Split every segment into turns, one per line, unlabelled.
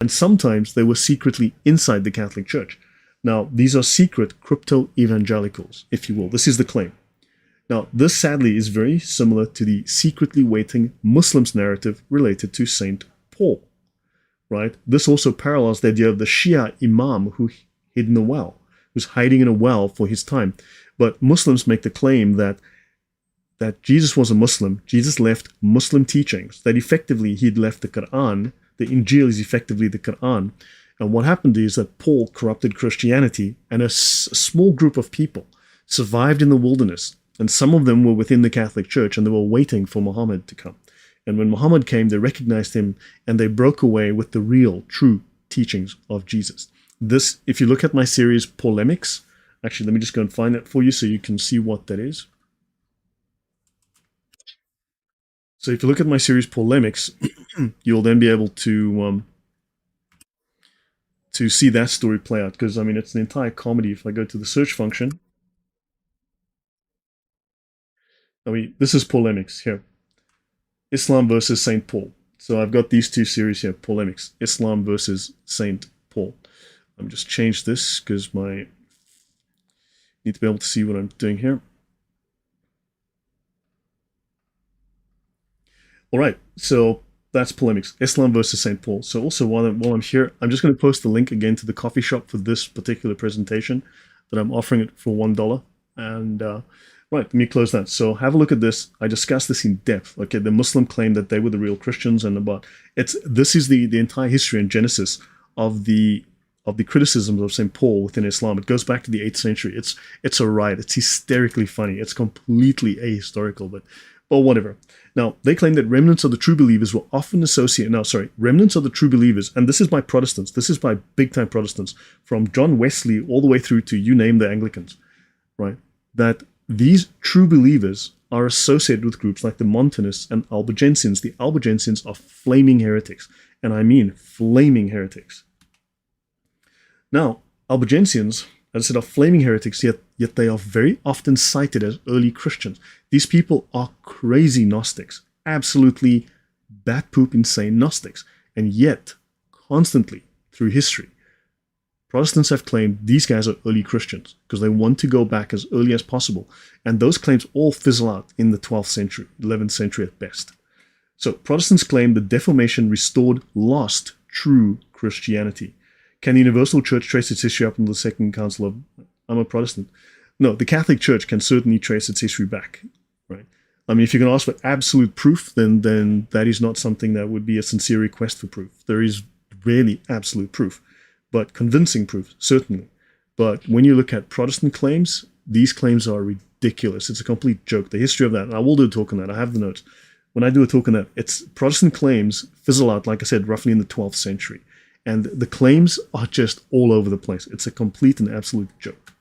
And sometimes they were secretly inside the Catholic Church. Now, these are secret crypto-evangelicals, if you will. This is the claim. Now, this sadly is very similar to the secretly waiting Muslims narrative related to Saint Paul, right? This also parallels the idea of the Shia imam who hid in a well, who's hiding in a well for his time. But Muslims make the claim that Jesus was a Muslim, Jesus left Muslim teachings, that effectively he'd left the Quran. The Injil is effectively the Quran. And what happened is that Paul corrupted Christianity, and a small group of people survived in the wilderness. And some of them were within the Catholic Church, and they were waiting for Muhammad to come. And when Muhammad came, they recognized him, and they broke away with the real, true teachings of Jesus. This, if you look at my series Polemics, actually, let me just go and find that for you so you can see what that is. So if you look at my series Polemics, you'll then be able to see that story play out, because, I mean, it's an entire comedy. If I go to the search function, I mean, this is Polemics here. Islam versus St. Paul. So I've got these two series here, Polemics, Islam versus St. Paul. I'm just change this because I need to be able to see what I'm doing here. All right, so that's Polemics, Islam versus St. Paul. So also while I'm here, I'm just going to post the link again to the coffee shop for this particular presentation that I'm offering it for $1. And right, let me close that. So have a look at this. I discussed this in depth. Okay, the Muslim claimed that they were the real Christians, and this is the entire history and genesis of the criticisms of St. Paul within Islam. It goes back to the 8th century. It's a riot. It's hysterically funny. It's completely ahistorical, but whatever. Now, they claim that remnants of the true believers were often associated... No, sorry. Remnants of the true believers, and this is by Protestants. This is by big-time Protestants, from John Wesley all the way through to, you name the Anglicans, right? That these true believers are associated with groups like the Montanists and Albigensians. The Albigensians are flaming heretics, and I mean flaming heretics. Now, Albigensians, as I said, are flaming heretics, yet they are very often cited as early Christians. These people are crazy Gnostics, absolutely bat-poop insane Gnostics. And yet, constantly, through history, Protestants have claimed these guys are early Christians because they want to go back as early as possible. And those claims all fizzle out in the 12th century, 11th century at best. So Protestants claim the Reformation restored lost true Christianity. Can the Universal Church trace its history up until the Second Council of... I'm a Protestant. No, the Catholic Church can certainly trace its history back, right? I mean, if you can ask for absolute proof, then that is not something that would be a sincere request for proof. There is rarely absolute proof, but convincing proof, certainly. But when you look at Protestant claims, these claims are ridiculous. It's a complete joke. The history of that, and I will do a talk on that. I have the notes. When I do a talk on that, it's Protestant claims fizzle out, like I said, roughly in the 12th century. And the claims are just all over the place. It's a complete and absolute joke.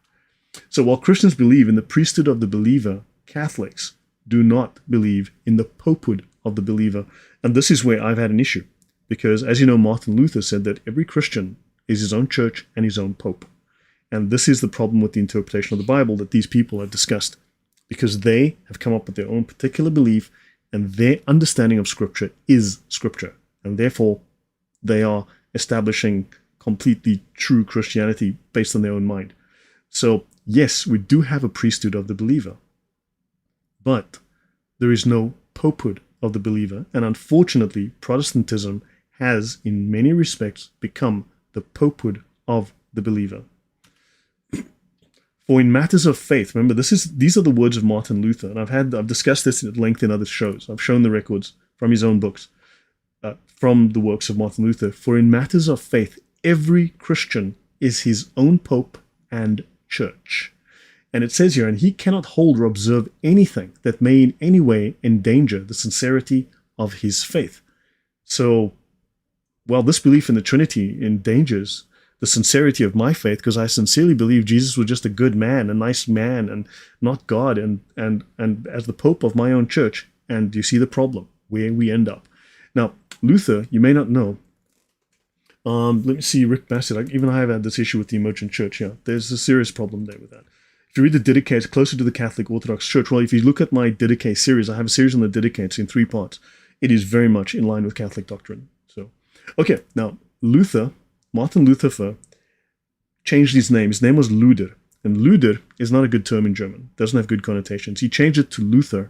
So while Christians believe in the priesthood of the believer, Catholics do not believe in the popehood of the believer. And this is where I've had an issue. Because, as you know, Martin Luther said that every Christian is his own church and his own pope. And this is the problem with the interpretation of the Bible that these people have discussed. Because they have come up with their own particular belief, and their understanding of Scripture is Scripture. And therefore, they are establishing completely true Christianity based on their own mind. So, yes, we do have a priesthood of the believer, but there is no popehood of the believer. And unfortunately, Protestantism has, in many respects, become the popehood of the believer. For in matters of faith, remember, these are the words of Martin Luther, and I've discussed this at length in other shows. I've shown the records from his own books. From the works of Martin Luther. For in matters of faith, every Christian is his own pope and church. And it says here, and he cannot hold or observe anything that may in any way endanger the sincerity of his faith. So, while this belief in the Trinity endangers the sincerity of my faith, because I sincerely believe Jesus was just a good man, a nice man, and not God, and as the pope of my own church, and you see the problem, where we end up. Now, Luther, you may not know, let me see, Rick Bassett, even I have had this issue with the emergent church. Yeah, there's a serious problem there with that. If you read the Didache, closer to the Catholic Orthodox Church, well, if you look at my Didache series, I have a series on the Didache in 3 parts. It is very much in line with Catholic doctrine. So, okay, now, Martin Luther changed his name. His name was Luther. And Luther is not a good term in German. Doesn't have good connotations. He changed it to Luther.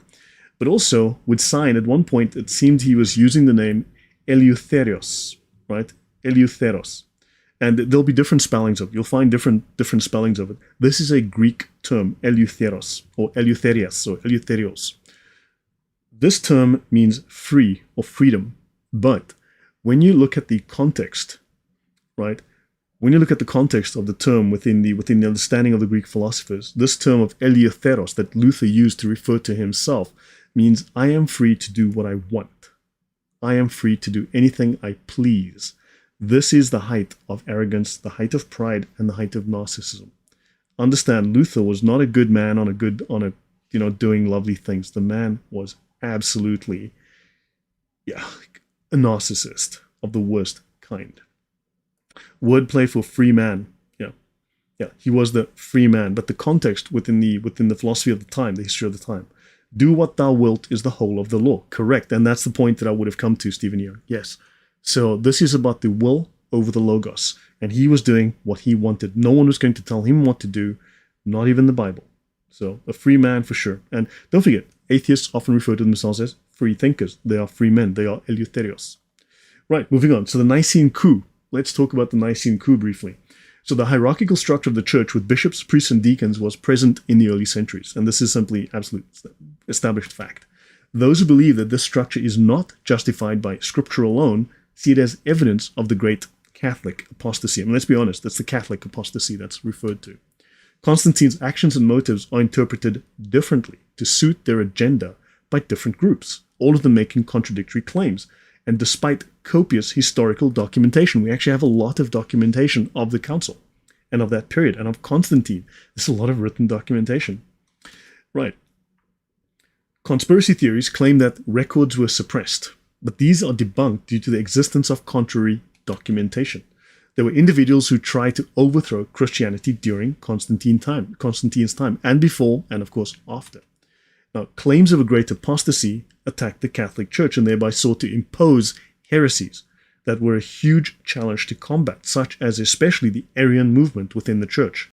But also, with sign, at one point, it seemed he was using the name Eleutherios, right? Eleutheros. And there'll be different spellings of it. You'll find different spellings of it. This is a Greek term, Eleutheros, or Eleutherias, or Eleutherios. This term means free, or freedom. But when you look at the context, right? When you look at the context of the term within the understanding of the Greek philosophers, this term of Eleutheros that Luther used to refer to himself means I am free to do what I want. I am free to do anything I please. This is the height of arrogance, the height of pride, and the height of narcissism. Understand, Luther was not a good man doing lovely things. The man was absolutely, a narcissist of the worst kind. Wordplay for free man. He was the free man. But the context within the philosophy of the time, the history of the time, do what thou wilt is the whole of the law. Correct. And that's the point that I would have come to, Stephen Young. Yes. So this is about the will over the logos. And he was doing what he wanted. No one was going to tell him what to do, not even the Bible. So a free man for sure. And don't forget, atheists often refer to themselves as free thinkers. They are free men. They are Eleutherios. Right, moving on. So the Nicene coup. Let's talk about the Nicene coup briefly. So the hierarchical structure of the church with bishops, priests, and deacons was present in the early centuries. And this is simply absolute established fact. Those who believe that this structure is not justified by scripture alone see it as evidence of the great Catholic apostasy. I mean, let's be honest, that's the Catholic apostasy that's referred to. Constantine's actions and motives are interpreted differently to suit their agenda by different groups, all of them making contradictory claims. And despite copious historical documentation, we actually have a lot of documentation of the council and of that period and of Constantine. There's a lot of written documentation. Right. Conspiracy theories claim that records were suppressed, but these are debunked due to the existence of contrary documentation. There were individuals who tried to overthrow Christianity during Constantine's time, and before, and of course after. Now, claims of a great apostasy attacked the Catholic Church and thereby sought to impose heresies that were a huge challenge to combat, such as especially the Arian movement within the Church.